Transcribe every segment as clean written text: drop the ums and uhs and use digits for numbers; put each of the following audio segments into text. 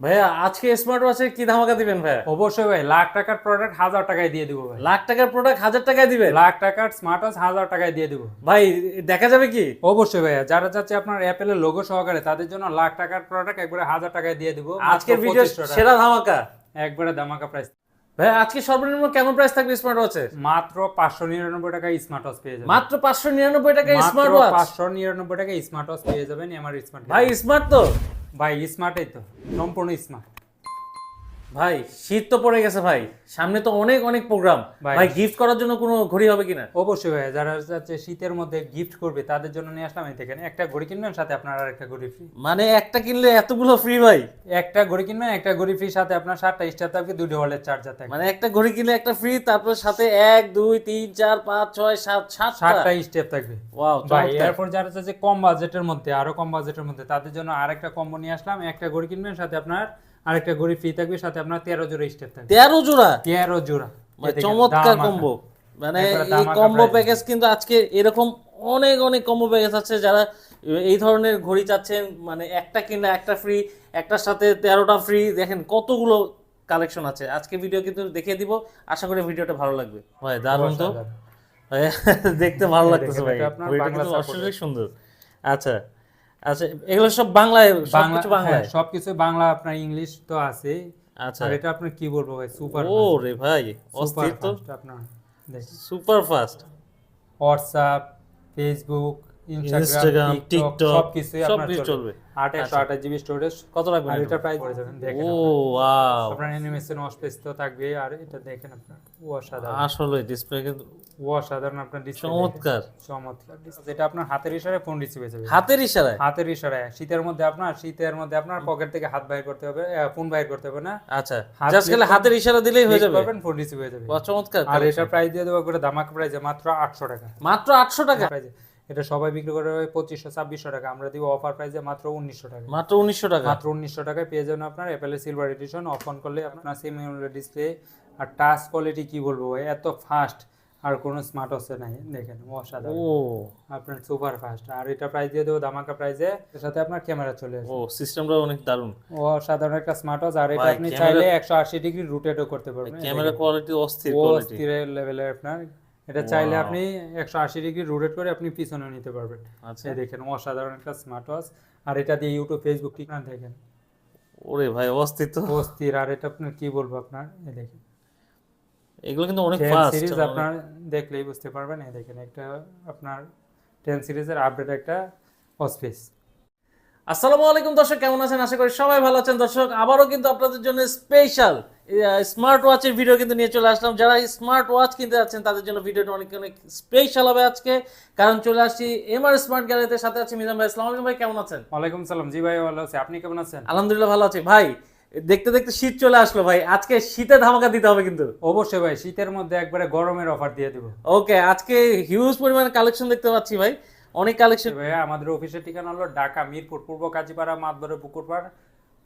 ভাইয়া আজকে স্মার্ট ওয়াচের কি ধামাকা দিবেন ভাইয়া? অবশ্যই ভাই, লাখ টাকার প্রোডাক্ট 1000 টাকায় দিয়ে দিব ভাই। লাখ টাকার প্রোডাক্ট 1000 টাকায় দিবেন? লাখ টাকার স্মার্ট ওয়াচ 1000 টাকায় দিয়ে দিব ভাই দেখা যাবে কি? অবশ্যই ভাইয়া, যারা চাচ্ছে আপনার অ্যাপেলের লোগো সহকারে তাদের জন্য লাখ টাকার প্রোডাক্ট একবারে 1000 টাকায় দিয়ে দিব। আজকের ভিডিও সেরা ধামাকা একবারে ধামাকা প্রাইস। ভাইয়া আজকে সর্বনিম্ন কেমন প্রাইস থাকবে স্মার্ট ওয়াচের? মাত্র 599 টাকায় স্মার্ট ওয়াচ পেয়ে যাবেন। মাত্র 599 টাকায় স্মার্ট ওয়াচ? 599 টাকায় স্মার্ট ওয়াচ পেয়ে যাবেন আমার স্মার্ট। ভাই স্মার্ট তো? ভাই স্মার্টই তো, সম্পূর্ণ স্মার্ট। ভাই শীত তো পড়ে গেছে ভাই, সামনে তো অনেক অনেক প্রোগ্রাম। ভাই গিফট করার জন্য কোনো ঘড়ি হবে কিনা? অবশ্যই ভাই, যারা যাচ্ছে শীতের মধ্যে গিফট করবে তাদের জন্য নিয়ে আসলাম। এই দেখেন, একটা ঘড়ি কিনবেন সাথে আপনার আর একটা ঘড়ি ফ্রি। মানে একটা কিনলে এতগুলো ফ্রি ভাই? একটা ঘড়ি কিনবেন একটা ঘড়ি ফ্রি, সাথে আপনার 7টা স্টার থাকবে, 2টি ওয়ালেট চার্জার থাকবে। মানে একটা ঘড়ি কিনলে একটা ফ্রি, তারপর সাথে 1 2 3 4 5 6 7 7টা স্টেপ থাকবে। ওয়াও ভাই চমৎকার। এরপর যারা চাচ্ছে কম বাজেটের মধ্যে, আরো কম বাজেটের মধ্যে, তাদের জন্য আরেকটা কম্বো নিয়ে আসলাম। একটা ঘড়ি কিনবেন সাথে আপনার আরেকটা ঘড়ি ফ্রি থাকবে, সাথে আপনার 13 জোড়া স্টেপ থাকবে। 13 জোড়া? 13 জোড়া, মানে চমৎকার কম্বো। মানে এই কম্বো প্যাকেজ কিন্তু আজকে এরকম অনেক অনেক কম্বো প্যাকেজ আছে। যারা এই ধরনের ঘড়ি চাচ্ছেন, মানে একটা কিনলে একটা ফ্রি, একটার সাথে 13টা ফ্রি, দেখেন কতগুলো কালেকশন আছে। আজকে ভিডিও কিন্তু দেখিয়ে দিব, আশা করি ভিডিওটা ভালো লাগবে। ভাই দারুণ তো ভাই, দেখতে ভালো লাগতেছে ভাই, ঘড়িটা কিন্তু অসাধারণ সুন্দর। আচ্ছা আচ্ছা, এগুলো সব বাংলায়? সবকিছু বাংলায়? সবকিছু বাংলা, আপনার ইংলিশ তো আছে। আচ্ছা, আর এটা আপনার কি বলবো ভাই, সুপার। ও রে ভাই অস্থির তো, আপনার দেখেন super fast. WhatsApp, Facebook, Instagram, TikTok সবকিছুই আপনার সবকিছু চলবে। 828 জিবি স্টোরেজ। কত লাগবে? আর এটা প্রাইস পড়ে যাবেন, দেখেন ও ওয়াও, আপনার অ্যানিমেশন অসপেস তো থাকবে। আর এটা দেখেন আপনার অসাধারণ, আসলে ডিসপ্লে কিন্তু অসাধারণ আপনার ডিসপ্লে, চমৎকার। চমৎকার ডিসপ্লে। যেটা আপনার হাতের ইশারায় ফোন রিসিভ হয়ে যাবে। হাতের ইশারায়? হাতের ইশারায়। শীতের মধ্যে আপনার পকেট থেকে হাত বাইর করতে হবে, ফোন বাইর করতে হবে না। আচ্ছা, জাস্ট খালি হাতের ইশারা দিলেই হয়ে যাবে, ফোন রিসিভ হয়ে যাবে। চমৎকার। আর এটা প্রাইস দিয়ে দেবো করে ধামাকা প্রাইসে, মাত্র 800 টাকা। মাত্র 800 টাকা? এটা সবাই বিক্রি করে 2500-2600 টাকা, আমরা দিব অফার প্রাইসে মাত্র 1900 টাকা। মাত্র 1900 টাকা? মাত্র 1900 টাকায় পেয়ে যাবেন আপনার অ্যাপেলের সিলভার এডিশন। অফ অন করলে আপনার সেমি অ্যামোলেড ডিসপ্লে, আর টাচ কোয়ালিটি কি বলবো ভাই, এত ফাস্ট আর কোনো স্মার্ট ওয়াচে নাই। দেখেন অসাধারণ, ও আপনার সুপার ফাস্ট। আর এটা প্রাইস দিয়ে দেবো ধামাকা প্রাইসে, এর সাথে আপনার ক্যামেরা চলে আসে। ও সিস্টেমটা অনেক দারুণ, অসাধারণ একটা স্মার্ট ওয়াচ। আর এটা ভাই, আপনি ক্যামেরা- চাইলে 180 ডিগ্রি রোটেটও করতে পারবেন। ক্যামেরা কোয়ালিটি অস্থির কোয়ালিটি, অস্থির লেভেলের আপনার। এটা চাইলে আপনি 180 ডিগ্রি রোটেট করে আপনি পিছনে নিতে পারবেন। আচ্ছা এই দেখেন অসাধারণ একটা স্মার্ট ওয়াচ। আর এটা দিয়ে ইউটিউব, ফেসবুক, টিকটক দেখেন ওরে ভাই অস্থির তো, অস্থির। আর এটা আপনার কি বলবো, আপনার এই দেখেন এগুলো কিন্তু অনেক 10 ফাস্ট। সিরিজ, আপনার দেখলেই বুঝতে পারবেন। এই দেখেন একটা আপনার 10 সিরিজের আপডেট একটা অসপেস। আসসালামু আলাইকুম দর্শক, কেমন আছেন? আশা করি সবাই ভালো আছেন। দর্শক আবারও কিন্তু আপনাদের জন্য স্পেশাল স্মার্ট ওয়াচের ভিডিও কিন্তু নিয়ে চলে আসলাম। যারা স্মার্ট ওয়াচ কিনতে যাচ্ছেন তাদের জন্য ভিডিওটা অনেক অনেক স্পেশাল হবে আজকে, কারণ চলে আসছি এমআর স্মার্ট গ্যালারিতে। সাথে আছে মিজান ভাই। আসসালামু আলাইকুম ভাই, কেমন আছেন? ওয়ালাইকুম সালাম। জি ভাই ভালো আছি, আপনি কেমন আছেন? আলহামদুলিল্লাহ ভালো আছি ভাই। দেখতে দেখতে শীত চলে আসলো ভাই, আজকে শীতে ধামাকা দিতে হবে কিন্তু। অবশ্যই ভাই, শীতের মধ্যে একবারে গরমের অফার দিয়ে দিব। ওকে, আজকে হিউজ পরিমাণে কালেকশন দেখতে পাচ্ছি ভাই, অনেক কালেকশন। ভাইয়া আমাদের অফিসের ঠিকানা হলো ঢাকা মিরপুর, পূর্ব কাজীপাড়া, মাতবরে পুকুরপাড়,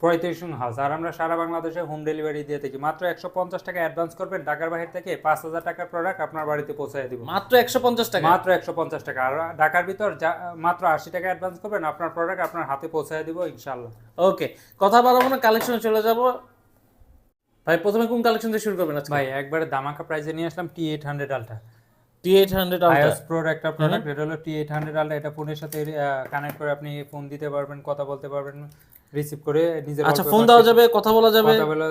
পঁয়ত্রিশ হাউস। আর আমরা সারা বাংলাদেশে হোম ডেলিভারি দিয়ে থাকি। মাত্র 150 টাকা অ্যাডভান্স করবেন, ঢাকার বাইরে থেকে 5000 টাকার প্রোডাক্ট আপনার বাড়িতে পৌঁছায় দিব। মাত্র 150 টাকা? মাত্র 150 টাকা। আর ঢাকার ভিতর মাত্র 80 টাকা অ্যাডভান্স করবেন, আপনার প্রোডাক্ট আপনার হাতে পৌঁছায় দিব ইনশাআল্লাহ। ওকে, কথা বাড়াবো না, কালেকশনে চলে যাব ভাই। প্রথমে কোন কালেকশন দিয়ে শুরু করবেন আজকে? ভাই একবারে ধামাকা প্রাইসে নিয়ে আসলাম T800 ultra. T800 ultra iOS Pro এর একটা প্রোডাক্ট। এটা হলো T800 আলট্রা। এটা ফোনের সাথে কানেক্ট করে আপনি ফোন দিতে পারবেন, কথা বলতে পারবেন, রিসিভ করে নিজের। আচ্ছা, ফোন দেওয়া যাবে, কথা বলা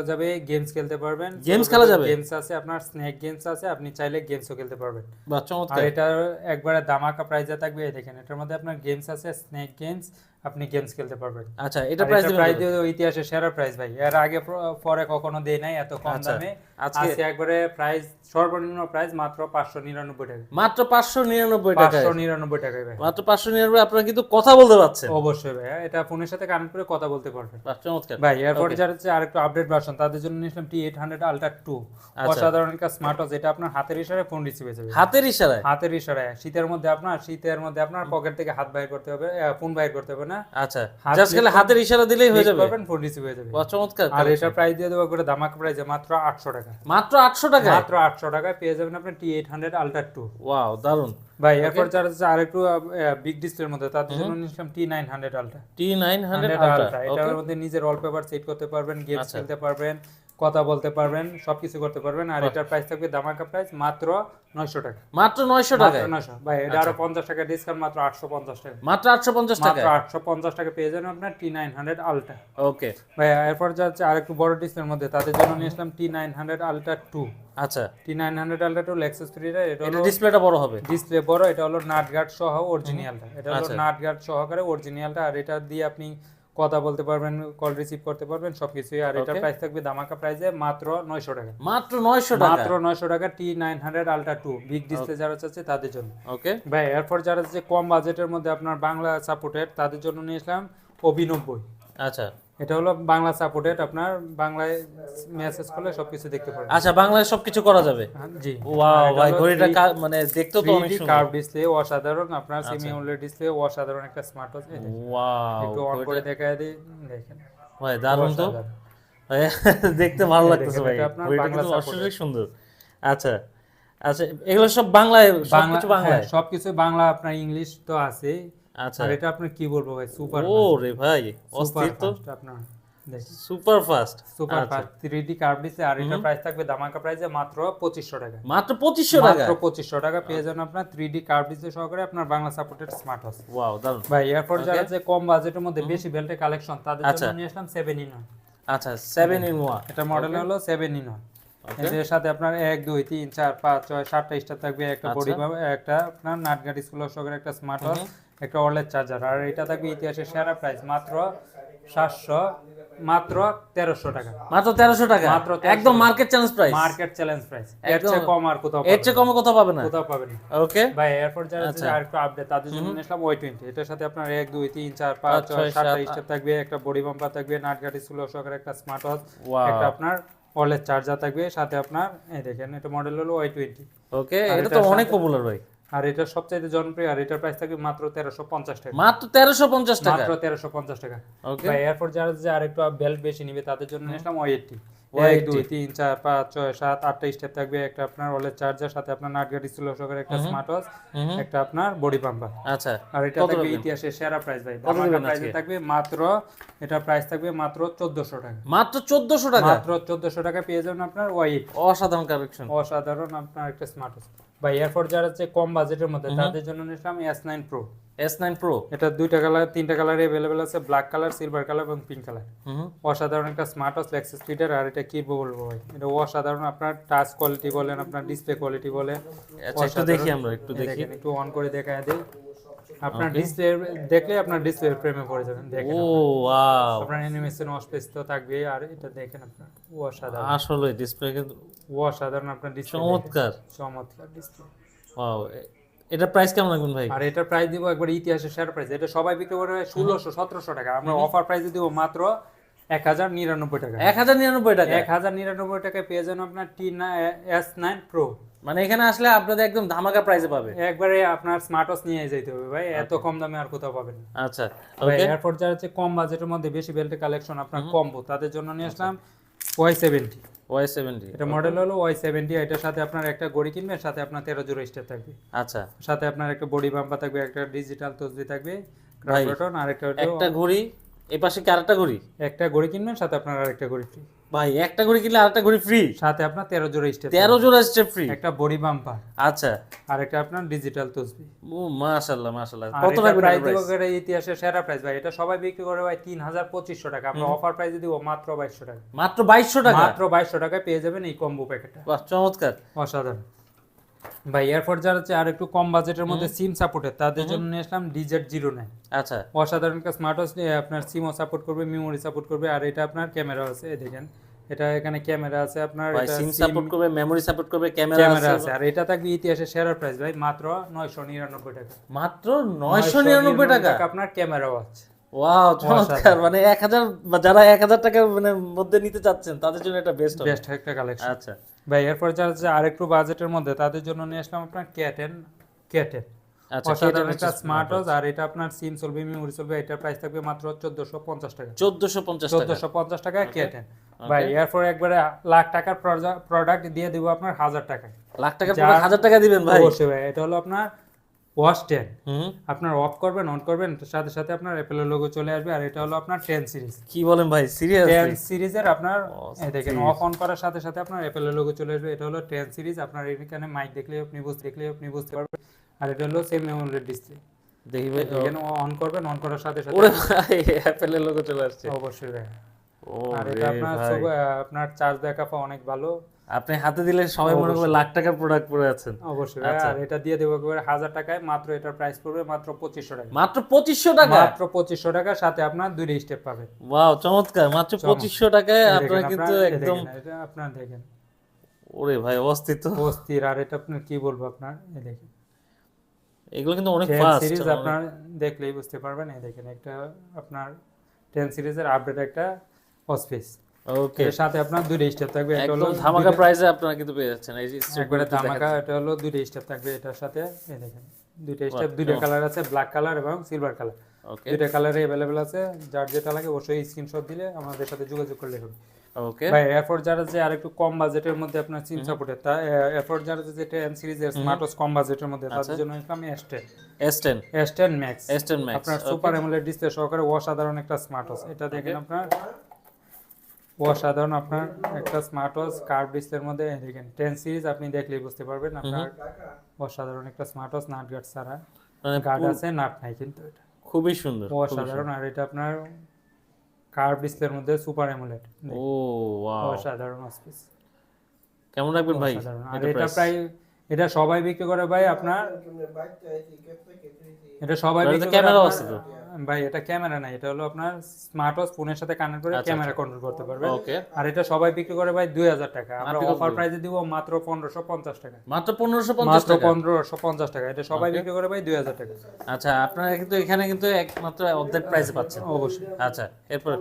যাবে, গেমস খেলতে পারবেন। গেমস খেলা যাবে? গেমস আছে আপনার, স্ন্যাক গেমস আছে, আপনি চাইলে গেমসও খেলতে পারবেন। বাহ আর চমৎকার। এটা একবারে ধামাকা প্রাইসে থাকবে। এই দেখেন, এটার মধ্যে আপনার গেমস আছে, স্ন্যাক গেমস, আপনি গেমস খেলতে পারবেন। আচ্ছা, এটা প্রাইস দিয়ে ইতিহাসের সেরা প্রাইস ভাই। এর আগে পরে কখনো দেই নাই এত কম দামে। আজকে একবারে প্রাইস, সর্বনিম্ন প্রাইস মাত্র 599 টাকা। মাত্র 599 টাকা? 599 টাকায় ভাই, মাত্র 599। আপনারা কিন্তু কথা বলতে পারছেন? অবশ্যই ভাই, এটা ফোনের সাথে কানেক্ট করে কথা বলতে পারবেন। বাহ চমৎকার ভাই এরপরে যারা হচ্ছে আরেকটু আপডেট ভার্সন, তাদের জন্য নিয়েছিলাম T800 আলট্রা 2। অসাধারণ একটা স্মার্ট ওয়াচ। এটা আপনার হাতের ইশারায় ফোন রিসিভ হয়ে যাবে। হাতের ইশারায়? হাতের ইশারায়। শীতের মধ্যে আপনার পকেট থেকে হাত বাইর করতে হবে, ফোন বাইর করতে হবে না। না, আচ্ছা হাত জাস্ট খালি হাতের ইশারা দিলেই হয়ে যাবে, করবেন ফোন রিসিভ হয়ে যাবে। বাহ চমৎকার। আর এটা প্রাইস দিয়ে দেবো করে ধামাকা প্রাইসে মাত্র 800 টাকা, মাত্র 800 টাকা, মাত্র 800 টাকায় পেয়ে যাবেন আপনি T800 Ultra 2। ওয়াও দারুন ভাই এরপর যারা হচ্ছে আরেকটু বিগ ডিসপ্লের মধ্যে তাদের জন্য নিলাম T900 Ultra। T900 Ultra ultra, এটার মধ্যে নিজের ওয়ালপেপার সেট করতে পারবেন, গেমস আচ্ছা। খেলতে পারবেন, কথা বলতে পারবেন, সবকিছু করতে পারবেন। আর এটার প্রাইস থাকবে ধামাকা প্রাইস মাত্র 900 টাকা, মাত্র 900 মাত্র টাকা, 900। ভাই এটা আরো 50 টাকা ডিসকাউন্ট, মাত্র 850 টাকা, মাত্র 850 টাকা, মাত্র 850 টাকা পেয়ে যাবেন আপনার T900 Ultra। ওকে ভাই এরপর যাচ্ছে আরেকটু বড় ডিসপ্লের মধ্যে তাদের জন্য নিয়ে আসলাম T900 Ultra 2। আচ্ছা T900 Ultra 2 Lexus 3 এটা এটা হলো ডিসপ্লেটা বড় হবে, ডিসপ্লে বড়, এটা হলো নাট গার্ড সহ অরিজিনালটা, এটা হলো আচ্ছা। নাট গার্ড সহকারে অরিজিনালটা। আর এটা দিয়ে আপনি কথা বলতে পারবেন, কল রিসিভ করতে পারবেন, সবকিছুই। আর এটা Okay. প্রাইস থাকবে ধামাকা প্রাইসে মাত্র 900 টাকা, মাত্র 900 টাকা, মাত্র 900 টাকা T900 Ultra 2 বিগ ডিসপ্লে যারা চাচ্ছে তাদের জন্য। ওকে ভাই এরপর যারা যে কম বাজেটের মধ্যে আপনার বাংলা সাপোর্টেড তাদের জন্য নিয়ে আসলাম অভিনব্বই। আচ্ছা এটা হলো বাংলা সাপোর্টেড, আপনার বাংলায় মেসেজ করলে সবকিছু দেখতে পারবেন। আচ্ছা বাংলায় সবকিছু করা যাবে, জি ওয়াও ভাই ঘড়িটা মানে দেখতেও তো অনেক সুন্দর, কার্ভ ডিসপ্লে অসাধারণ, আপনার সেমি OLED ডিসপ্লে অসাধারণ একটা স্মার্ট ওয়াচ। ওয়াও একটু অন করে দেখায় দিই, দেখেন ভাই দারুন তো অসাধারণ। ভাই, দেখতে ভালো লাগতেছে দেখেন, ভাই, এটা আপনার ঘড়িটা বাংলা কিন্তু support অসাধারণ সুন্দর। আচ্ছা আচ্ছা এগুলো সব বাংলায়, সবকিছু বাংলায়, সবকিছু বাংলা, আপনার ইংলিশ তো আছে। আচ্ছা আর এটা আপনি কি বলবো ভাই, সুপার ও রে ভাই অস্থির তো, আপনার দেখেন super fast, super fast 3D curve display. আর এটা প্রাইস থাকবে ধামাকা প্রাইসে মাত্র 2500 টাকা, মাত্র 2500 টাকা, মাত্র 2500 টাকা পেয়ে যাবেন আপনার 3D কার্ভ ডিসপ্লে সহকারে আপনার Bangla supported smart watch. Wow দারুন। ভাই এরপর যারা যে কম বাজেটের মধ্যে বেশি বেল্টের কালেকশন তাদের আচ্ছা। জন্য নিয়ে আসলাম 7 in 1। আচ্ছা 7 in 1, এটা মডেল হলো 7 in 1। এর সাথে আপনার 1 2 3 4 5 6 7টা স্টার থাকবে, একটা বডি একটা আপনার নাট গার্ড স্কুল সহকারে একটা স্মার্ট ওয়াচ, একটা ওয়্যারলেস চার্জার। আর এটা থাকবে ইতিহাসের সেরা প্রাইস মাত্র 700, মাত্র 1300 টাকা, মাত্র 1300 টাকা, মাত্র 1300 একদম market challenge price, market challenge price. এর একদম। চেয়ে কম আর কোথাও এর চেয়ে কমে কোথাও পাবে না, কোথাও পাবেন না। ওকে ভাই এরপর যারা আচ্ছা। আরেকটু আপডেট তাদের জন্য নিলাম Y20। এটার সাথে আপনার 1 2 3 4 5 6 7টা স্টেপ থাকবে, একটা বডি বাম্পার থাকবে, নাট গার্ড স্কুল সহকারে একটা স্মার্ট ওয়াচ, Wow. একটা আপনার ওয়্যারলেস চার্জার থাকবে সাথে আপনার। এই দেখেন এটা মডেল হলো Y20। ওকে আর এটা তো এটার অনেক সাথে- পপুলার ভাই, আর এটা সবচেয়ে জনপ্রিয়। আর এটার প্রাইস থাকবে মাত্র 1350 টাকা, মাত্র 1350 টাকা, মাত্র 1350 টাকা। ওকে ভাই এরপর যারা যে আরেকটু বেল্ট বেশি নিবে তাদের জন্য নিলাম Y80। 1 Y80 2 3 4 5 6 7 8টা স্টেপ থাকবে, একটা আপনার ওয়্যারলেস চার্জার সাথে আপনার নাট গার্ড স্কুল সহকারে একটা স্মার্ট ওয়াচ, একটা আপনার বডি পাম্পার। আচ্ছা আর এটা কত থাকবে রাখবেন? ইতিহাসের সেরা প্রাইস ভাই, কত ধামাকা দিবেন প্রাইসে আজকে? থাকবে মাত্র, এটা প্রাইস থাকবে মাত্র 1400 টাকা, মাত্র 1400 টাকা, মাত্র 1400 টাকা পেয়ে যাবেন আপনার Y80। অসাধারণ কালেকশন, অসাধারণ আপনার একটা স্মার্ট ওয়াচ। ভাই এরপর যারা হচ্ছে কম বাজেটের মধ্যে তাদের জন্য নিলাম S9 Pro। S9 Pro, এটা দুইটা কালার তিনটা কালারে अवेलेबल আছে, ব্ল্যাক কালার, সিলভার কালার এবং পিঙ্ক কালার। হুম অসাধারণ একটা স্মার্ট ওয়াচ Lexus লিডার। আর এটা কি বলবো ভাই, এটা অসাধারণ, আপনার টাচ কোয়ালিটি বলেন, আপনার ডিসপ্লে কোয়ালিটি বলেন, আচ্ছা একটু দেখি আমরা, একটু এই দেখি, দেখেন একটু অন করে দেখায় দেই, আপনার ডিসপ্লে দেখলে আপনার ডিসপ্লে প্রেমে পড়ে যাবেন। দেখেন ও ওয়াও, আপনার অ্যানিমেশন অস্পেস তো থাকবে। আর এটা দেখেন আপনার অসাধারণ, আসলে ডিসপ্লে কিন্তু অসাধারণ আপনার ডিসপ্লে, চমৎকার, চমৎকার ডিসপ্লে। ওয়াও এটা প্রাইস কেমন রাখবেন ভাই? আর এটার প্রাইস দিব একবার ইতিহাসের সেরা প্রাইস, এটা সবাই বিক্রি করে 1600-1700 টাকা, আমরা অফার প্রাইসে দিব মাত্র 1099 টাকা, 1099 টাকা, 1099 টাকায় পেয়ে যাবেন আপনার S9 Pro। মানে এখানে আসলে আপনাদের একদম ধামাকা প্রাইসে পাবে, একবারে আপনার স্মার্ট ওয়াচ নিয়ে যেতে হবে ভাই, এত কম দামে আর কোথাও পাবেন না। আচ্ছা ভাই ওকে এরপর যারা হচ্ছে কম বাজেটের মধ্যে বেশি বেল্টের কালেকশন আপনার কম্বো তাদের জন্য নিয়ে আসলাম Y70। Y70, এটা মডেল হলো Y70। এটার সাথে আপনার একটা ঘড়ি কিনবেন, সাথে আপনার 13 জোড়া স্টেপ থাকবে, আচ্ছা সাথে আপনার একটা বডি বাম্পার থাকবে, একটা ডিজিটাল তসবি থাকবে, ভাই, বাটন, আর একটা একটা ঘড়ি, এই পাশে কি আরেকটা ঘড়ি? একটা ঘড়ি কিনবেন, সাথে আপনার আরেকটা ঘড়ি ফ্রি, ভাই একটা ঘড়ি কিনলে আরেকটা ঘড়ি ফ্রি, সাথে আপনার 13 জোড়া স্টেপ, 13 জোড়া স্টেপ ফ্রি, একটা বডি বাম্পার, আচ্ছা আর একটা আপনার ডিজিটাল তসবি। ও মাশাআল্লাহ মাশাআল্লাহ, আর কত এটা রাখবেন প্রাইস প্রাইস? দিব করে ইতিহাসের সেরা প্রাইস ভাই, এটা সবাই বিক্রি করে ভাই 3250 টাকা, আমরা অফার প্রাইসে দিব মাত্র 2200 টাকা, মাত্র 2200 টাকা, মাত্র 2200 টাকায় পেয়ে যাবেন এই কম্বো প্যাকেটটা। বাহ চমৎকার, অসাধারণ। ভাই এরপর যারা হচ্ছে আর একটু কম বাজেটের মধ্যে সিম সাপোর্টের তাদের জন্য নিয়ে আসলাম DZ09। আচ্ছা অসাধারণ একটা স্মার্ট ওয়াচ, আপনার সিমও সাপোর্ট করবে, মেমোরি সাপোর্ট করবে, আর এটা আপনার ক্যামেরা আছে, এই দেখেন এটা এখানে ক্যামেরা আছে, আপনার ভাই এটা সিম সাপোর্ট করবে, মেমরি সাপোর্ট করবে, ক্যামেরা ক্যামেরা আছে, আছে। আর এটা থাকবে ইতিহাসের সেরা প্রাইস ভাই, মাত্র 999 টাকা, মাত্র 999 টাকা, আপনার ক্যামেরা ওয়াচ। ওয়াও চমৎকার, মানে 1000 যারা 1000 টাকার মানে মধ্যে নিতে চাচ্ছেন তাদের জন্য এটা বেস্ট হবে, বেস্ট একটা কালেকশন। আচ্ছা ভাই এরপর যারা হচ্ছে আরেকটু বাজেটের মধ্যে তাদের জন্য নিয়ে আসলাম আপনার K10। আচ্ছা, অসাধারণ K10 একটা হচ্ছে স্মার্ট ওয়াচ, আর এটা আপনার সিম চলবে, মেমোরি চলবে, এটার প্রাইস থাকবে মাত্র 1450 টাকা। 1450 টাকা। 1450 টাকায় K10 ভাই। এরপর একবারে লাখ টাকার প্রোডাক্ট দিয়ে দিব আপনার 1000 টাকায়। লাখ টাকার প্রোডাক্ট 1000 টাকা দিবেন ভাই? অবশ্যই ভাই। এটা হলো আপনার ওয়াচ 10, হুম, আপনার অফ করবেন অন করবেন সাথে সাথে আপনার অ্যাপেলের লোগো চলে আসবে। আর এটা হলো আপনার 10 সিরিজ। কি বলেন ভাই, 10 সিরিয়াসলি? সিরিজের আপনার এই দেখেন অফ অন করার সাথে সাথে আপনার অ্যাপেলের লোগো চলে আসবে। এটা হলো 10 সিরিজ। আপনার এখানে মাইক দেখলে আপনি বুঝতে পারবেন। আর এটা হলো সেমি অ্যামোলেড ডিসপ্লে। দেখি ভাই। দেখেন অন করবেন, অন করার সাথে সাথে ওরে ভাই, অ্যাপেলের লোগো চলে আসছে। অবশ্যই ভাই। ও আর রে এটা আপনার ভাই, আপনার চার্জ ব্যাকআপ অনেক ভালো। আপনি হাতে দিলে সবাই মনে করবে লাখ টাকার প্রোডাক্ট পরে আছেন। অবশ্যই ভাই। আর এটা দিয়ে দেবো একেবারে 1000 টাকায়। মাত্র এটার প্রাইস পড়বে মাত্র 2500 টাকা। মাত্র 2500 টাকা? মাত্র 2500 টাকা, সাথে আপনার 2টা স্টেপ পাবেন। ওয়াও, চমৎকার। মাত্র 2500 টাকায় এই আপনারা দেখেন, কিন্তু আপনার এই একদম, দেখেন, এটা আপনার দেখেন ওরে ভাই অস্থির তো। অস্থির। আর এটা আপনার কি বলবো, আপনার এই দেখেন এগুলো কিন্তু অনেক 10 ফাস্ট। সিরিজ, আপনার দেখলেই বুঝতে পারবেন। এই দেখেন একটা আপনার 10 সিরিজের আপডেট একটা অসপিস। ওকে, এর সাথে আপনার 2টা স্টেপ থাকবে। এটা হলো একদম ধামাকা প্রাইসে আপনারা কিন্তু পেয়ে যাচ্ছেন। এই যে একবারে ধামাকা। এটা হলো 2টা স্টেপ থাকবে এটার সাথে। এই দেখেন 2টা স্টেপ, 2টা কালার আছে, ব্ল্যাক কালার এবং সিলভার কালার। ওকে 2টা কালারে अवेलेबल আছে। যার যেটা লাগে অবশ্যই স্ক্রিনশট দিলে আমাদের সাথে যোগাযোগ করলে হবে। ওকে। ভাই এয়ারপোর্ট যারা যে আরেকটু কম বাজেটের মধ্যে আপনার সিম সাপোর্টের, তা এয়ারপোর্ট যারা যে 10 সিরিজের স্মার্ট ওয়াচ কম বাজেটের মধ্যে, তাদের জন্য ইসলাম S10 S10 S10 Max S10 Max আপনার সুপার অ্যামোলেড ডিসপ্লে সহকারে অসাধারণ একটা স্মার্ট ওয়াচ। এটা দেখেন আপনার অসাধারণ আপনার একটা স্মার্ট ওয়াচ কার্ভ ডিসপ্লের মধ্যে। এই দেখেন 10 সিরিজ, আপনি দেখলেই বুঝতে পারবেন আপনার অসাধারণ একটা স্মার্ট ওয়াচ। নাট গার্ড ছাড়া, মানে গার্ড আছে নাট নাই, কিন্তু এটা খুবই সুন্দর, খুবই অসাধারণ। আর এটা আপনার কার্ভ ডিসপ্লের মধ্যে সুপার অ্যামোলেড। ও ওয়াও, অসাধারণ অসপিস। কেমন রাখবেন ভাই? আর এটা প্রায় এটা সবাই বিক্রি করে ভাই আপনার, এটা সবাই বিক্রি করে ক্যামেরাও আপনার- আছে তো? ভাই এটা ক্যামেরা নাই, এটা হলো আপনার স্মার্ট ওয়াচ ফোনের সাথে কানেক্ট করে ক্যামেরা কন্ট্রোল করতে পারবে। ওকে। আর এটা সবাই বিক্রি করে ভাই 2000 টাকা। আমরা অফার প্রাইসে দিব মাত্র 1550 টাকা। মাত্র 1550 মাত্র টাকা? 1550 টাকা। এটা সবাই বিক্রি করে ভাই 2000 টাকা। আচ্ছা, আপনারা কিন্তু এখানে কিন্তু একমাত্র অর্ধেক প্রাইসে পাচ্ছেন। অবশ্যই আচ্ছা, এরপর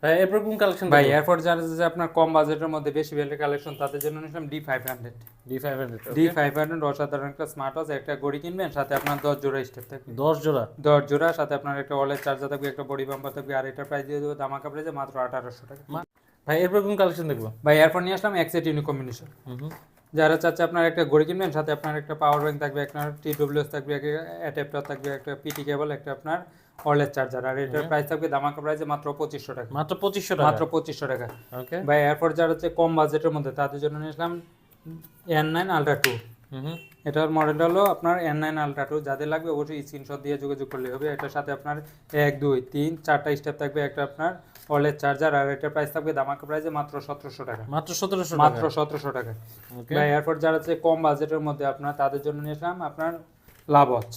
ভাই এরপর কোন কালেকশন ভাই এয়ারপোর্ট যারা যে আপনার কম বাজেটের মধ্যে বেশি ভ্যালু কালেকশন, তাদের জন্য নিলাম D500। D500 D500 অসাধারণ একটা স্মার্ট ওয়াচ। একটা ঘড়ি কিনবেন, সাথে আপনার 10 জোড়া স্টেপ থাকবে। 10 জোড়া? 10 জোড়া, সাথে আপনার একটা ওয়ালেট চার্জার থাকবে, একটা বডি বাম্পার থাকবে। আর এটার প্রাইস দিয়ে দেবো ধামাকা প্রাইসে মাত্র 1800 টাকা। ভাই এরপর কোন কালেকশন দেখবো? ভাই এরপর নিয়ে আসলাম এক্সেট ইউনিক কম্বিনেশন। যারা চাচ্ছে আপনার একটা ঘড়ি কিনবেন, সাথে আপনার একটা পাওয়ার ব্যাংক থাকবে, আপনার TWS থাকবে, একটা অ্যাডাপ্টার থাকবে, একটা পিটি কেবল, একটা আপনার ওয়ালেট চার্জার। আর এটার প্রাইস থাকবে ধামাকা প্রাইসে মাত্র 2500 টাকা। মাত্র 2500 টাকা? মাত্র 2500 টাকা। ওকে। ভাই এরপর যারা হচ্ছে কম বাজেটের মধ্যে, তাদের জন্য নিয়ে আসলাম N9 Ultra 2। এটার মডেলটা হলো আপনার N9 Ultra 2। যাদের লাগবে অবশ্যই স্ক্রিনশট দিয়ে যোগাযোগ করলে হবে। এটার সাথে আপনার 1 2 3 4টা স্টেপ থাকবে, একটা আপনার ওয়ালেট চার্জার। আর এটার প্রাইস থাকবে ধামাকা প্রাইসে মাত্র 1700 টাকা। মাত্র 1700 টাকা? মাত্র 1700 টাকা। ওকে। ভাই এরপর যারা হচ্ছে কম বাজেটের মধ্যে, আপনার তাদের জন্য নিয়ে আসলাম আপনার লাভ ওয়াচ।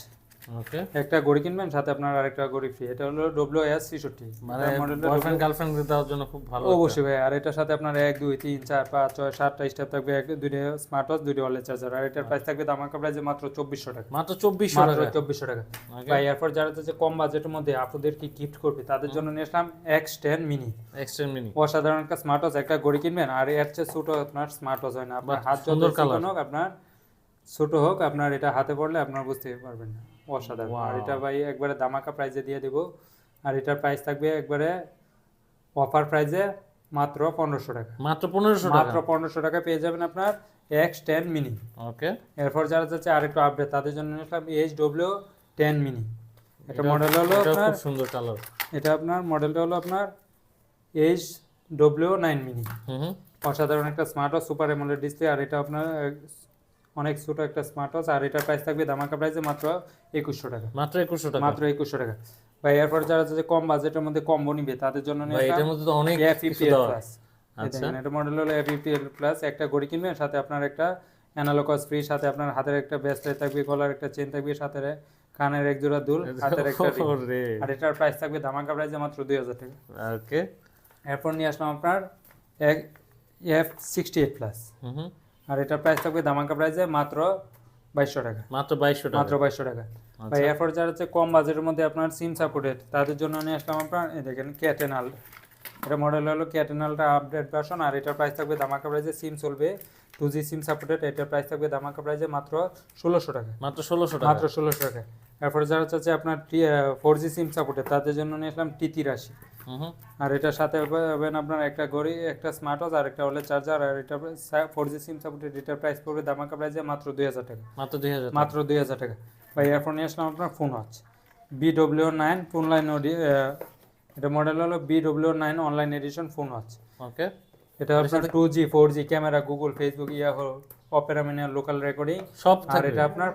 ওকে। একটা ঘড়ি কিনবেন, সাথে আপনার আরেকটা ঘড়ি ফ্রি। এটা হলো WS66 মানে বয়ফ্রেন্ড গার্লফ্রেন্ড দেওয়ার জন্য খুব ভালো। অবশ্যই ভাই। আর এটার সাথে আপনার 1 2 3 4 5 6 7টা স্টেপ থাকবে, দুইটা স্মার্ট ওয়াচ, দুইটা ওয়ালেট চার্জার। আর এটার প্রাইস থাকবে ধামাকা প্রাইসে মাত্র 2400 টাকা। মাত্র 2400 মাত্র টাকা? 2400 টাকা। ভাই এরপর যারা হচ্ছে কম বাজেটের মধ্যে আপনাদের কি গিফট করবে, তাদের জন্য নিয়ে আসলাম X10 মিনি। এক্সট্রিম মিনি অসাধারণ একটা স্মার্ট ওয়াচ। একটা ঘড়ি কিনবেন, আর এর চেয়ে ছোট আপনার স্মার্ট ওয়াচ হয় না। আপনার হাত যত সুন্দর কালার চিকন হোক, আপনার ছোট হোক, আপনার এটা হাতে পড়লে আপনার বুঝতে পারবেন না। অসাধারণ। আর এটা ভাই একবারে ধামাকা প্রাইসে দিয়ে দেবো। আর এটার প্রাইস থাকবে একবারে অফার প্রাইসে মাত্র 1500 টাকা। মাত্র 1500 টাকা? মাত্র 1500 টাকা পেয়ে যাবেন আপনার X10 মিনি। ওকে। এরপর যারা চাচ্ছে আরেকটু আপডেট, তাদের জন্য নিলাম HW10 মিনি। এটা মডেল হলো আপনার, খুব সুন্দর কালার। এটা আপনার মডেলটা হলো আপনার HW9 মিনি। অসাধারণ একটা smart watch, super AMOLED display. আর এটা আপনার অনেক ছোট একটা স্মার্ট ওয়াচ। আর এটার প্রাইস থাকবে ধামাকা প্রাইসে মাত্র 2100 টাকা। মাত্র 2100 টাকা? মাত্র 2100 টাকা। ভাই এরপর যারা চাচ্ছে কম বাজেটের মধ্যে কম্বো নিবে, তাদের জন্য ভাই এটার মধ্যে তো অনেক কিছু দেওয়া। আচ্ছা, এটা মডেল হলো FPL প্লাস। একটা ঘড়ি কিনবেন, সাথে আপনার একটা অ্যানালগ ওয়াচ ফ্রি, সাথে আপনার হাতের একটা ব্রেসলেট থাকবে, গলার একটা চেন থাকবে, সাথে কানের এক জোড়া দুল, হাতের একটা ring। ওরে। আর এটার প্রাইস থাকবে ধামাকা প্রাইসে মাত্র 2000 টাকা। ওকে। এরপর নিয়ে আসলাম আপনার F68 প্লাস। আর এটার প্রাইস থাকবে ধামাকা প্রাইসে মাত্র 2200 টাকা। মাত্র 2200 টাকা? মাত্র 2200 টাকা। ভাই এরপর যারা হচ্ছে কম বাজেটের মধ্যে আপনার সিম সাপোর্টেড, তাদের জন্য নিয়ে আসলাম আপনার এই দেখেন K10 Ultra। এটা মডেল হলো K10 Ultra আপডেট ভার্সন। আর এটার প্রাইস থাকবে ধামাকা প্রাইসে, সিম চলবে 2G সিম সাপোর্টেড, এটার প্রাইস থাকবে ধামাকা প্রাইসে মাত্র 1600 টাকা। মাত্র 1600 টাকা। মাত্র 1600 টাকা। এরপর যারা চাচ্ছে আপনার 4G সিম সাপোর্টেড, তাদের জন্য নিয়ে আসলাম T83। হুম। আর এটার সাথে পাবেন আপনার একটা ঘড়ি, একটা স্মার্ট ওয়াচ, আর একটা হলে চার্জার। আর এটা 4G সিম সাপোর্টেড, এটার প্রাইস পড়বে ধামাকা প্রাইসে মাত্র 2000 টাকা। মাত্র 2000 টাকা। মাত্র 2000 টাকা। ভাই এরপর নিয়ে আসলাম আপনার phone watch BW9 phone line এটা মডেল হলো BW9 online edition phone watch. Okay. এটা আপনার 2G 4G camera, Google, Facebook, Yahoo, Opera mini, local recording সব আর থাকবে। এটা আপনার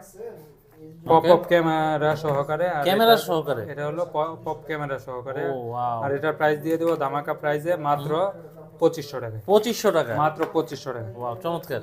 পপ ক্যামেরা সহকারে। আর ক্যামেরা সহকারে। এটা হলো পপ ক্যামেরা সহকারে। ও ওয়াও। আর এটার প্রাইস দিয়ে দেবো ধামাকা প্রাইসে মাত্র 2500 টাকা। 2500 টাকা। মাত্র 2500 টাকা। ওয়াও, চমৎকার।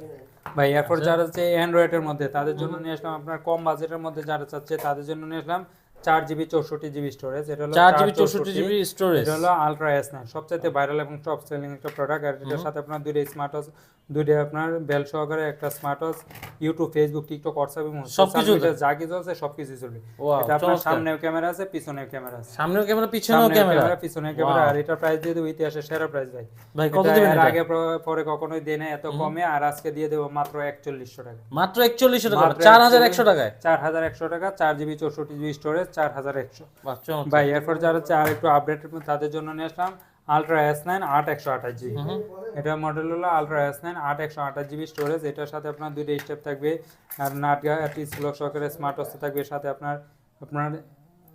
ভাই এরপর যারা হচ্ছে অ্যান্ড্রয়েডের মধ্যে, তাদের জন্য নিয়ে আসলাম আপনার কম বাজেটের মধ্যে যারা চাচ্ছে, তাদের জন্য নিয়ে আসলাম 4GB 64GB স্টোরেজ। এটা হলো 4GB 64GB স্টোরেজ। এটা হলো আলট্রা S9, সবচেয়ে ভাইরাল এবং টপ সেলিং একটা প্রোডাক্ট। আর এটার সাথে আপনার দুইটা স্মার্ট ওয়াচ, দুইটা আপনার বেল সহকারে একটা smart watch, YouTube, Facebook, TikTok, WhatsApp এবং সবকিছু যা কিছু আছে সবকিছু চলবে। ওয়াও, এটা আপনার চমৎকার। সামনেও ক্যামেরা আছে, পিছনেও ক্যামেরা আছে। সামনেও ক্যামেরা, পিছনেও ক্যামেরা, পিছনেও ক্যামেরা। আর এটার প্রাইস দিয়ে দেবো ইতিহাসের সেরা প্রাইস ভাই। ভাই কত এটা দিবেন এর এটা? আগে পরে কখনোই দেয় না এত কমে। আর আজকে দিয়ে দেবো মাত্র 4100 টাকা। মাত্র 4100 টাকা। মাত্র 4100 টাকায়। 4100 টাকা, 4GB 64GB স্টোরেজ, 4100। বাহ, চমৎকার। ভাই এরপর যারা হচ্ছে আর একটু আপডেট, তাদের জন্য নিয়ে আসলাম আলট্রা S9 8128GB। এটা মডেল হলো আলট্রা S9 8128GB স্টোরেজ। এটার সাথে আপনার দুইটা স্টেপ থাকবে, আর নাটগা টিসলক সহকারে স্মার্ট ওয়াচ থাকবে। সাথে আপনার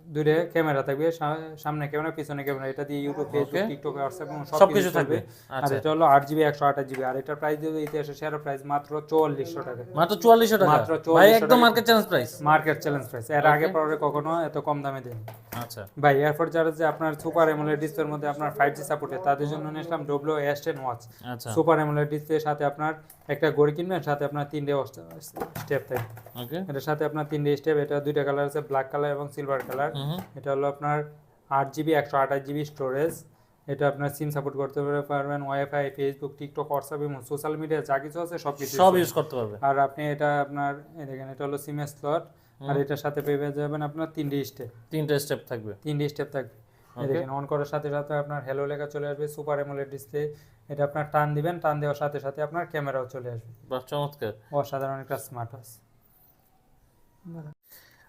দুইটা ক্যামেরা থাকবে, সামনে ক্যামেরা, পিছনে ক্যামেরা। এটা দিয়ে ইউটিউব, ফেসবুক, টিকটক, হোয়াটসঅ্যাপ এবং সবকিছু থাকবে। আর আচ্ছা। এটা হলো 8GB 128GB। আর এটার প্রাইস দিয়ে ইতিহাসের সেরা প্রাইস মাত্র 4400 টাকা। মাত্র 4400 টাকা। মাত্র 4400 ভাই একদম টাকা। Market challenge price. Market challenge price, এর আগে পরে কখনো এত কম দামে দেন। আচ্ছা। ভাই এরপর যারা যে আপনার সুপার অ্যামোলেড ডিসপ্লের মধ্যে আপনার 5G সাপোর্টে, তাদের জন্য নিয়ে আসলাম WS10 ওয়াচ। আচ্ছা। সুপার অ্যামোলেড ডিসপ্লের সাথে আপনার একটা ঘড়ি কিনবেন, সাথে আপনার 3টে স্টেপ থাকবে। ওকে। এটার সাথে আপনার 3টে স্টেপ। এটা দুইটা কালার আছে, ব্ল্যাক কালার এবং সিলভার কালার। এটা হলো আপনার 8GB 128GB স্টোরেজ। এটা আপনার সিম সাপোর্ট করতে পারবেন, ওয়াইফাই, ফেসবুক, টিকটক, হোয়াটসঅ্যাপ এবং সোশ্যাল মিডিয়া যা কিছু আছে সবকিছু সব ইউজ করতে পারবে। আর আপনি এটা আপনার এই দেখেন, এটা হলো সিম স্লট। আর এটার সাথে পেয়ে যাবেন আপনার 3টে স্টেপ। 3টে স্টেপ থাকবে। 3টে স্টেপ থাকবে। এই দেখেন, অন করার সাথে সাথে আপনার হ্যালো লেখা চলে আসবে, সুপার অ্যামোলেড ডিসপ্লে। এটা আপনার টান দিবেন, টান দেওয়ার সাথে সাথে আপনার ক্যামেরাও চলে আসবে। বাহ, চমৎকার। অসাধারণ একটা স্মার্ট ওয়াচ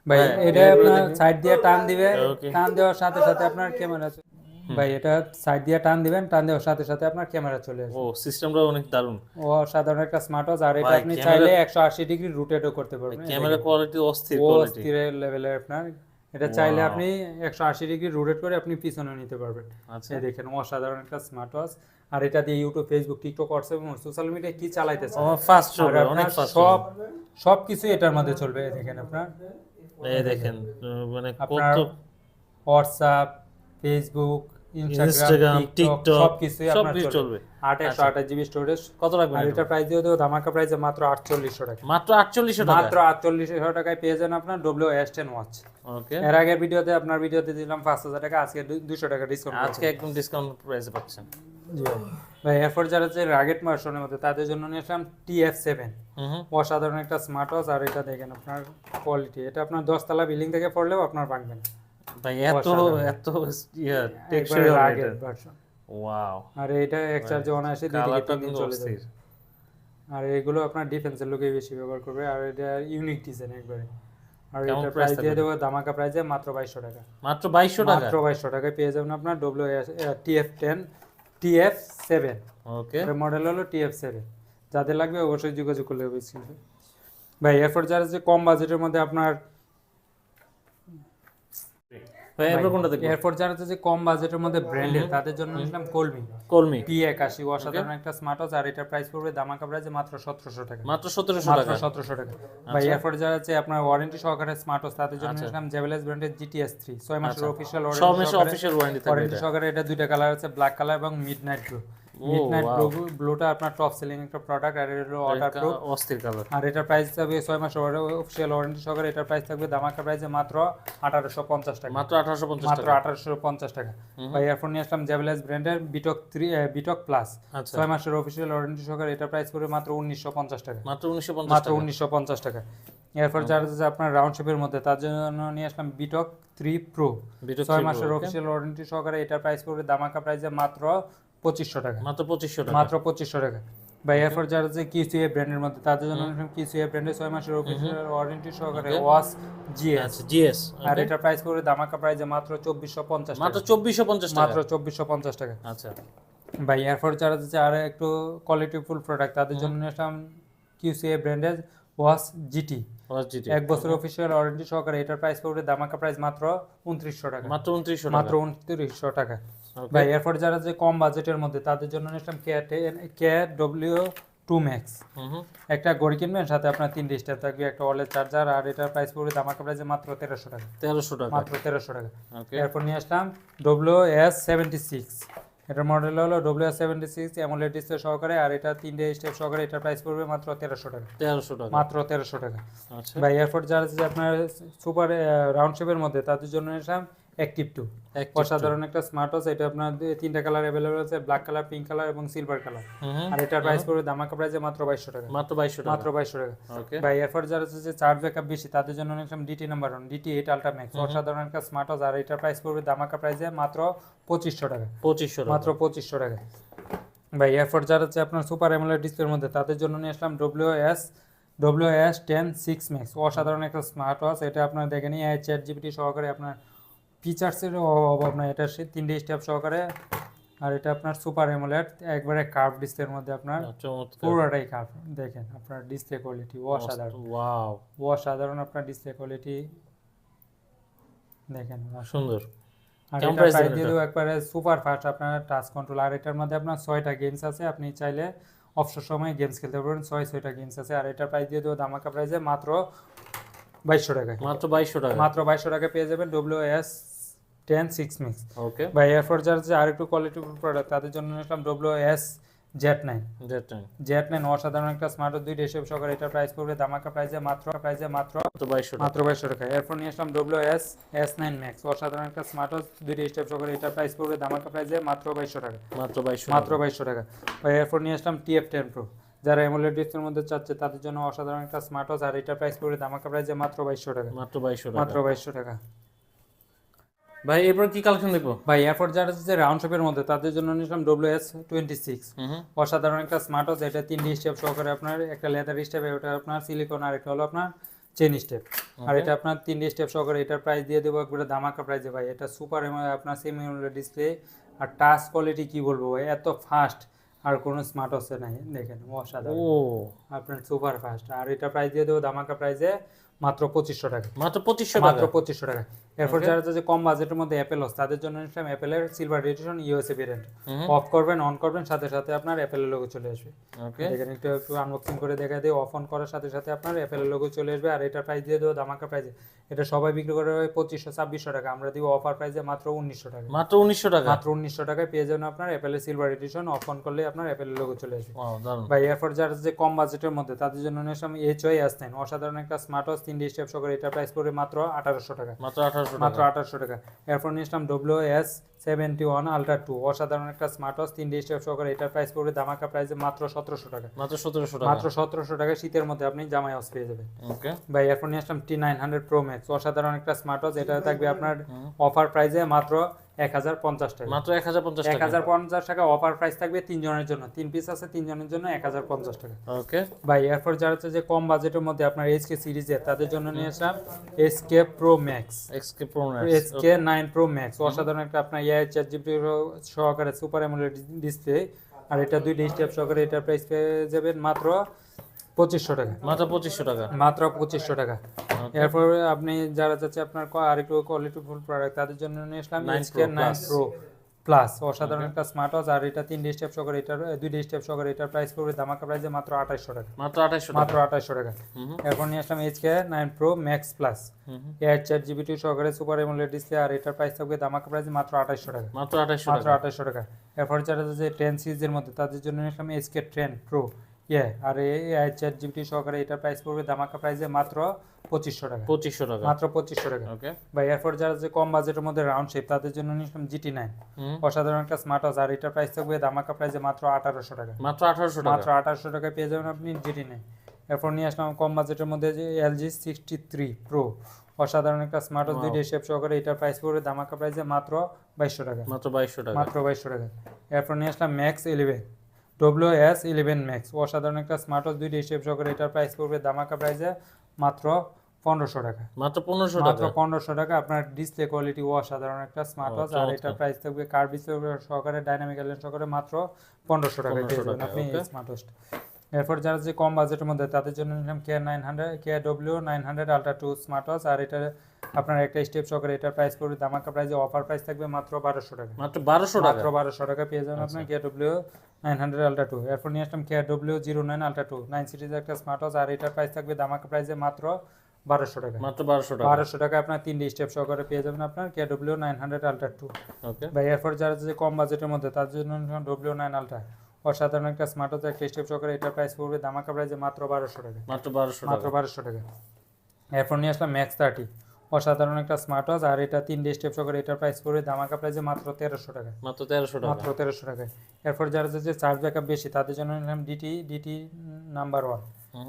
ভাই। এটা আপনার সাইড দিয়ে টান দিবে, টান দেওয়ার সাথে সাথে আপনার ক্যামেরা। ভাই এটা সাইড দিয়ে টান দিবেন, টান দেওয়ার সাথে সাথে আপনার ক্যামেরা চলে আসবে। ও, সিস্টেমটা অনেক দারুণ। অসাধারণ একটা স্মার্ট ওয়াচ। আর এটা ভাই, আপনি ক্যামেরা- চাইলে 180 ডিগ্রি রোটেটও করতে পারবেন। ক্যামেরা কোয়ালিটি অস্থির কোয়ালিটি। অস্থির লেভেলের আপনার। এটা চাইলে আপনি 180 ডিগ্রি রোটেট করে আপনি পিছনে নিতে পারবেন। আচ্ছা। এই দেখেন, অসাধারণ একটা স্মার্ট ওয়াচ। আর এটা দিয়ে ইউটিউব, ফেসবুক, টিকটক, হোয়াটসঅ্যাপ এবং সোশ্যাল মিডিয়া কি চালাইতেছে ফাস্ট চলবে, অনেক ফাস্ট সব সবকিছু এটার মধ্যে চলবে। এই দেখেন আপনার, এই দেখেন মানে আপনার কত হোয়াটসঅ্যাপ, ফেসবুক, ইনস্টাগ্রাম, টিকটক সবকিছুই আপনার সবকিছু চলবে। 8128GB storage. কত রাখবেন আর এটা? এটা প্রাইস দিয়ে দেবো ধামাকা প্রাইসে মাত্র 4800 টাকা। মাত্র 4800 টাকা। মাত্র 4800 টাকায় পেয়ে যান আপনার WS10 ওয়াচ। ওকে। এর আগের ভিডিওতে আপনার ভিডিওতে দিলাম 5000 টাকা, আজকে 200 টাকা ডিসকাউন্ট। আজকে একদম ডিসকাউন্ট প্রাইসে পাচ্ছেন। জি ভাই। এরপর যারা হচ্ছে রাগেট ভার্সনের মধ্যে, তাদের জন্য নিয়ে আসলাম TF7। অসাধারণ একটা স্মার্ট ওয়াচ। আর এটা দেখেন আপনার কোয়ালিটি, এটা আপনার 10 তলা বিল্ডিং থেকে পড়লেও আপনার ভাঙবে না ভাই। এত এত টেকসই রাগেট ভার্সন। ওয়াও। আর এটা এক চার্জে অনায়াসে 2 থেকে 3 দিন চলে যাবে। আর এগুলো আপনার ডিফেন্সের লোকেই বেশি ব্যবহার করবে। আর এটা ইউনিক ডিজাইন একবারে। আর এটা প্রাইস দিয়ে দেবো ধামাকা প্রাইসে মাত্র 2200 টাকা। মাত্র 2200 টাকা। মাত্র 2200 টাকায় পেয়ে যাবেন আপনার TF7। ওকে। এর মডেল হলো TF7। যাদের লাগবে অবশ্যই যোগাযোগ করলে হবে স্ক্রিনে। ভাই এরপর যারা যে কম বাজেটের মধ্যে আপনার ভাই এরপর কোনটা দেখব? এরপর যারা যে কম বাজেটের মধ্যে ব্র্যান্ডের, তাদের জন্য নিলাম কলমি কলমি P81। অসাধারণ একটা স্মার্ট ওয়াচ। আর এটার প্রাইস পড়বে ধামাকা প্রাইসে মাত্র 1700 টাকা। মাত্র 1700 মাত্র টাকা। 1700 টাকা। ভাই এরপর যারা আছে আপনার ওয়ারেন্টি সহকারে স্মার্ট ওয়াচ, তাদের জন্য নিলাম জেবেলস ব্র্যান্ডের GTS3 6 মাসের অফিশিয়াল সব মাসে অফিশিয়াল ওয়ারেন্টি থাকবে ওয়ারেন্টি এটা। সহকারে। এটা দুইটা কালার আছে, ব্ল্যাক কালার এবং মিডনাইট ব্লু। মিডনাইট ব্লুটা আপনার টপ সেলিং একটা প্রোডাক্ট। আর এটা হলো ওয়াটারপ্রুফ, অস্থির কালার। আর এটার প্রাইস থাকবে 6 মাস অফিশিয়াল ওয়ারেন্টি সহকারে। এটার প্রাইস থাকবে ধামাকা প্রাইসে মাত্র 1850 টাকা। মাত্র 1850 মাত্র টাকা। 1850 টাকা। ভাই এরপর নিয়ে আসলাম জেবেলস ব্র্যান্ডের বিটক প্লাস আচ্ছা। 6 মাসের অফিশিয়াল ওয়ারেন্টি সহকারে। এটার প্রাইস পড়বে মাত্র 1950 টাকা। মাত্র 1950 মাত্র টাকা। 1950 টাকা। এরপর যারা যে আপনার রাউন্ড শেপের মধ্যে, তার জন্য নিয়ে আসলাম বিটক 3 প্রো বিটক 6 3 মাসের Pro, অফিশিয়াল ওয়ারেন্টি সহকারে। এটার প্রাইস পড়বে ধামাকা প্রাইসে মাত্র 2500 টাকা। মাত্র 2500 টাকা। মাত্র 2500 টাকা। ভাই এরপর যারা যে কিসিএ ব্র্যান্ডের মধ্যে তাদের জন্য কিসিএ ব্র্যান্ডের 6 মাসের অফিসিয়াল ওয়ারেন্টি সহকারে ওয়াশ জিএস, আচ্ছা জিএস, আর এটা প্রাইস করে ধামাকা প্রাইসে মাত্র 2450 মাত্র টাকা, 2450 টাকা। মাত্র 2450 টাকা। আচ্ছা ভাই এরপর যারা যে আর একটু কোয়ালিটি ফুল প্রোডাক্ট তাদের জন্য নিলাম কিউসিএ ব্র্যান্ডের ওয়াশ জিটি, ওয়াচ জিটি 1 বছর অফিসিয়াল ওয়ারেন্টি সহকারে এটার প্রাইস পড়বে ধামাকা প্রাইস মাত্র 2900 টাকা, মাত্র 2900 টাকা। মাত্র 2900 টাকা। Okay. ভাই এরপর যারা যে কম বাজেটের মধ্যে তাদের জন্য নিলাম KW2 Max, একটা ঘড়ি কিনবেন সাথে আপনার 3 স্টার থাকবে, একটা ওয়ালেট চার্জার, আর এটার প্রাইস পড়বে ধামাকা প্রাইসে মাত্র 1300 টাকা, 1300 টাকা। মাত্র 1300 টাকা। ওকে এরপর নিয়ে আসলাম WS76, এটার মডেল হলো WS76 অ্যামোলেড ডিসপ্লে সহকারে, আর এটা 3টে স্টেপ সহকারে, এটার প্রাইস পড়বে মাত্র 1300 টাকা, 1300 টাকা। মাত্র 1300 টাকা। আচ্ছা ভাই এরপর যারা যে আপনার সুপার রাউন্ড শেপের মধ্যে তাদের জন্য নিলাম অ্যাক্টিভ 2, অসাধারণ একটা স্মার্ট ওয়াচ। এটা আপনার 3টা কালার अवेलेबल আছে, ব্ল্যাক কালার, পিঙ্ক কালার এবং সিলভার কালার, আর এটার প্রাইস পড়বে ধামাকা প্রাইসে মাত্র 2200 টাকা, মাত্র 2200 টাকা। মাত্র 2200 টাকা। ওকে ভাই এরপর যারা যে চার্জ ব্যাকআপ বেশি তাদের জন্য নিলাম DT number 1 DT8 ultra max, অসাধারণ একটা স্মার্ট ওয়াচ, আর এটার প্রাইস পড়বে ধামাকা প্রাইসে মাত্র 2500 টাকা, 2500 টাকা। মাত্র 2500 টাকা। ভাই এরপর যারা হচ্ছে আপনার সুপার অ্যামোলেড ডিসপ্লের মধ্যে তাদের জন্য নিয়ে আসলাম WS10 6 Max, অসাধারণ একটা স্মার্ট ওয়াচ। এটা আপনার দেখেন AI চ্যাট জিপিটি সহকারে আপনার ফিচার্সের অভাব নাই, এটা 3টে স্টেপ সহকারে, আর এটা আপনার সুপার অ্যামোলেড একবারে কার্ভ ডিসপ্লের মধ্যে আপনার চমৎকার। পুরোটাই কার্ভ। দেখেন আপনার ডিসপ্লে কোয়ালিটি অসাধারণ, ওয়াও অসাধারণ আপনার ডিসপ্লে কোয়ালিটি দেখেন সুন্দর। আর কেমন এটা price প্রাইস দিবেন দিয়ে এটা? দেবো একবারে সুপার ফাস্ট আপনার টাচ কন্ট্রোল, আর এটার মধ্যে আপনার 6টা গেমস আছে, আপনি চাইলে অবসর সময় গেমস খেলতে পারবেন, 6টা গেমস আছে, আর এটার প্রাইস দিয়ে দেবো ধামাকা প্রাইসে মাত্র 2200 টাকা, মাত্র 2200 টাকা। মাত্র 2200 টাকা পেয়ে যাবেন WS10 6 Max। ওকে ভাই এরপর যার যে আরেকটু কোয়ালিটি প্রোডাক্ট তাদের জন্য নিলাম WS-Z9, দ্যাট টাইম Z9 অসাধারণ একটা স্মার্ট 2 হিসেব সহকারে, এটার প্রাইস পড়বে ধামাকা প্রাইসে মাত্র মাত্র 2200 টাকা। মাত্র 2200 টাকা। এরপর নিয়ে আসলাম WS-S9 Max, অসাধারণ একটা স্মার্ট ওয়াচ 2টি স্টেপ সহকারে, এটার প্রাইস পড়বে ধামাকা প্রাইসে মাত্র 2200 টাকা, মাত্র 2200 মাত্র 2200 টাকা। ভাই এরপর নিয়ে আসলাম TF10 Pro, যারা অ্যামোলেড ডিসপ্লের মধ্যে চাচ্ছে তাদের জন্য অসাধারণ একটা স্মার্ট ওয়াচ, আর এটার প্রাইস পড়বে ধামাকা প্রাইসে মাত্র 2200 টাকা, মাত্র 2200 টাকা। মাত্র 2200 টাকা। ভাই এরপর কি কালেকশন দেখবো? ভাই এরপর যারা যে রাউন্ড শেপের মধ্যে তাদের জন্য নিলাম WS26, অসাধারণ একটা স্মার্ট ওয়াচ। এটা 3ডি স্টেপ সহকারে, আপনার একটা লেদার স্টেপ, এটা আপনার সিলিকন, আর একটা হলো আপনার চেন স্টেপ, আর এটা আপনার 3ডি স্টেপ সহকারে, এটার প্রাইস দিয়ে দেবো একবারে ধামাকা প্রাইসে। ভাই এটা সুপার আপনার সেমি অ্যামোলেড ডিসপ্লে, আর টাচ কোয়ালিটি কি বলবো ভাই, এত ফাস্ট আর কোনো স্মার্ট ওয়াচে নাই, দেখেন অসাধারণ ও আপনার সুপার ফাস্ট, আর এটা প্রাইস দিয়ে দেবো ধামাকা প্রাইসে মাত্র 2500 টাকা, মাত্র 2500 টাকা। মাত্র 2500 টাকা। এরপর যারা যে কম বাজেটের মধ্যে অ্যাপেল ওয়াচ তাদের জন্য নিলাম অ্যাপেলের silver edition USA variant, off করবেন অন করবেন সাথে সাথে আপনার অ্যাপেলের লোগো চলে আসবে। ওকে দেখেন একটু একটু আনবক্সিং করে দেখা দিই, অফ অন করার সাথে সাথে আপনার অ্যাপেলের লোগো চলে আসবে, আর এটা প্রাইস দিয়ে দেবো ধামাকা প্রাইসে। এটা সবাই বিক্রি করে 2500-2600 টাকা, আমরা দিব অফার প্রাইসে মাত্র 1900 টাকা, মাত্র 1900 টাকা। মাত্র 1900 টাকায় পেয়ে যাবেন আপনার অ্যাপেলের সিলভার এডিশন, অফ অন করলে আপনার অ্যাপেলের লোগো চলে আসবে। ওয়াও দারুন। ভাই এরপর যারা যে কম বাজেটের মধ্যে তাদের জন্য নিলাম HY-S9, অসাধারণ একটা স্মার্ট ওয়াচ 3ডি স্টেপ সহকারে, এটা প্রাইস পড়বে মাত্র 1800 টাকা, মাত্র 1800 মাত্র টাকা। 1800 টাকা। এরপর নিলাম WS71 Ultra 2, অসাধারণ একটা স্মার্ট ওয়াচ 3ডি স্টেপ সহকারে, এটার প্রাইস পড়বে ধামাকা প্রাইসে মাত্র 1700 টাকা, মাত্র 1700 টাকা। মাত্র 1700 টাকা। শীতের মধ্যে আপনি জামাই ওয়াচ পেয়ে যাবেন। ওকে ভাই এরপর নিয়ে আসলাম T900 Pro Max, অসাধারণ একটা স্মার্ট ওয়াচ, এটা থাকবে আপনার অফার প্রাইসে মাত্র 1050 টাকা, মাত্র 1050 টাকা। 1050 টাকা অফার প্রাইস থাকবে 3 জনের জন্য, 3 পিস আছে 3 জনের জন্য 1050 টাকা। ওকে ভাই এরপর যারা হচ্ছে যে কম বাজেটের মধ্যে আপনার HK সিরিজের তাদের জন্য নিয়ে আসলাম HK Pro Max, এক্সকে প্রো HK9 Pro Max, অসাধারণ একটা আপনার AI চ্যাট জিপিটি সহকারে সুপার অ্যামোলেড ডিসপ্লে, আর এটা 2টি স্টেপ সহকারে, এটার প্রাইস পেয়ে যাবেন মাত্র 2500 টাকা, মাত্র 2500 টাকা। মাত্র 2500 টাকা। এরপর আপনি যারা চাচ্ছে আপনার আরেকটু কোয়ালিটি ফুল প্রোডাক্ট তাদের জন্য নিয়ে আসলাম 9 HK9 Pro প্লাস, অসাধারণ একটা স্মার্ট ওয়াচ, আর এটা 3ডি স্টেপ সহকারে, এটার 2ডি স্টেপ সহকারে, এটার প্রাইস পড়বে ধামাকা প্রাইসে মাত্র 2800 টাকা, মাত্র 2800 টাকা। মাত্র 2800 টাকা। এরপর নিয়ে আসলাম HK9 Pro Max Plus, এর 4GB সহকারে সুপার অ্যামোলেড ডিসপ্লে, আর এটার প্রাইস থাকবে ধামাকা প্রাইসে মাত্র 2800 টাকা, মাত্র 2800 মাত্র টাকা। 2800 টাকা। এরপর যারা যে 10 সিরিজের মধ্যে তাদের জন্য নিয়ে আসলাম HK10 Pro, আর এই 4GB সহকারে, এটার প্রাইস পড়বে ধামাকা প্রাইসে মাত্র 2500 টাকা, 2500 টাকা। মাত্র 2500 টাকা। ওকে ভাই এরপর যারা যে কম বাজেটের মধ্যে রাউন্ড শেপ তাদের জন্য নিলাম GT9, অসাধারণ একটা স্মার্ট ওয়াচ, আর এটার প্রাইস থাকবে ধামাকা প্রাইসে মাত্র 1800 টাকা, মাত্র 1800 টাকা। মাত্র 1800 টাকায় পেয়ে যাবেন আপনি GT9। এরপর নিয়ে আসলাম কম বাজেটের মধ্যে যে LG63 Pro, অসাধারণ একটা স্মার্ট ওয়াচ 2ডি শেপ সহকারে, এটার প্রাইস পড়বে ধামাকা প্রাইসে মাত্র 2200 টাকা, মাত্র 2200 টাকা। মাত্র 2200 টাকা। এরপর নিয়ে আসলাম Max 11, WS11 Max অসাধারণ একটা স্মার্ট ওয়াচ, 2টি স্টেপ সহকারে। এটার প্রাইস পড়বে ধামাকা প্রাইসে মাত্র 1500 টাকা। মাত্র 1500 মাত্র টাকা। 1500 টাকা। আপনার ডিসপ্লে কোয়ালিটি অসাধারণ একটা স্মার্ট ওয়াচ, আর এটার প্রাইস থাকবে কার্ভ ডিসপ্লে সহকারে, ডাইনামিক আইল্যান্ড সহকারে মাত্র 1500 টাকায় পেয়ে যাবেন আপনি এই স্মার্ট ওয়াচটা। এরপর যারা যে কম বাজেটের মধ্যে তাদের জন্য নিলাম KW900 Ultra 2 স্মার্ট ওয়াচ, আর এটা আপনার একটা স্টেপ সহকারে। এটার প্রাইস পড়বে ধামাকা প্রাইসে, অফার প্রাইস থাকবে মাত্র 1200 টাকা। মাত্র 1200 টাকা। মাত্র 1200 টাকা পেয়ে যাবেন আপনার KW900 Ultra 2। এরপর নিয়ে আসলাম KW09 Ultra 2 9 সিরিজের একটা স্মার্ট ওয়াচ, আর এটার প্রাইস থাকবে ধামাকা প্রাইসে মাত্র 1200 টাকা। মাত্র 1200 টাকা। 1200 টাকা আপনার 3টি স্টেপ সহকারে পেয়ে যাবেন আপনার KW900 Ultra 2। ওকে ভাই এরপর যারা যে কম বাজেটের মধ্যে তার জন্য W9 Ultra অসাধারণ একটা স্মার্ট ওয়াচ, একটা স্টেপ সহকারে। এটার প্রাইস পড়বে ধামাকা প্রাইসে মাত্র 1200 টাকা। মাত্র 1200 মাত্র টাকা। 1200 টাকা। এরপর নিয়ে আসলাম Max 30 অসাধারণ একটা স্মার্ট ওয়াচ, আর এটা 3ডি স্টেপ সহকারে। এটার প্রাইস পড়বে ধামাকা প্রাইসে মাত্র 1300 টাকা। মাত্র 1300 টাকা। মাত্র 1300 টাকায়। এরপর যারা যে চার্জ ব্যাকআপ বেশি তাদের জন্য নিলাম ডিটি নাম্বার 1,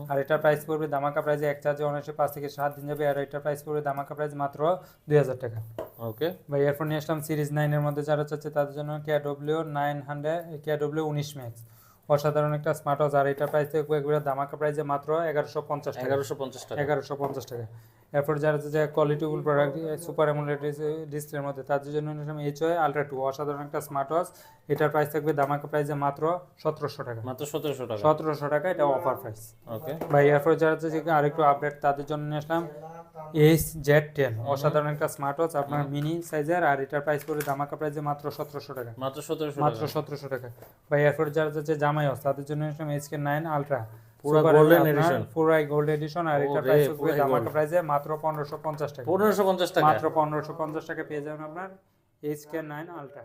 আর এটার প্রাইস পড়বে ধামাকা প্রাইসে এক চার্জে অনায়াসে 5 থেকে 7 দিন যাবে, আর এটার প্রাইস পড়বে ধামাকা প্রাইস মাত্র 2000 টাকা। ওকে ভাই এরপর নিয়ে আসলাম সিরিজ 9 এর মধ্যে যারা চাচ্ছে তাদের জন্য KW19 ম্যাক্স অসাধারণ একটা স্মার্ট ওয়াচ, আর এটার প্রাইস থেকে একবারে ধামাকা প্রাইসে মাত্র 1150 টাকা। 1150 টাকা। 1150 টাকা। এরপর যারা যে কোয়ালিটিফুল প্রোডাক্ট সুপার অ্যামোলেড ডিসপ্লের মধ্যে তাদের জন্য নিলাম HOI Ultra 2 অসাধারণ একটা স্মার্ট ওয়াচ। এটার প্রাইস থাকবে ধামাকা প্রাইসে মাত্র 1700 টাকা। মাত্র 1700 টাকা। 1700 টাকা, এটা অফার প্রাইস। ওকে ভাই এরপর যারা যে আরেকটু আপডেট তাদের জন্য নিয়ে আসলাম HZ10 অসাধারণ একটা স্মার্ট ওয়াচ আপনার মিনি সাইজের, আর এটার প্রাইস পড়বে ধামাকা প্রাইসে মাত্র 1700 টাকা। মাত্র 1700 মাত্র টাকা। 1700 টাকা। ভাই এরপর যারা যে জামাই ওয়াচ তাদের জন্য নিলাম HK9 Ultra পুরো গোল্ডেন এডিশন। পুরাই গোল্ড এডিশন, আর এটার ওরে, প্রাইস পড়বে পুরাই ধামাকা gold। প্রাইসে মাত্র 1550 টাকা। 1550 টাকা। মাত্র 1550 টাকা পেয়ে যাবেন আপনার HK9 Ultra।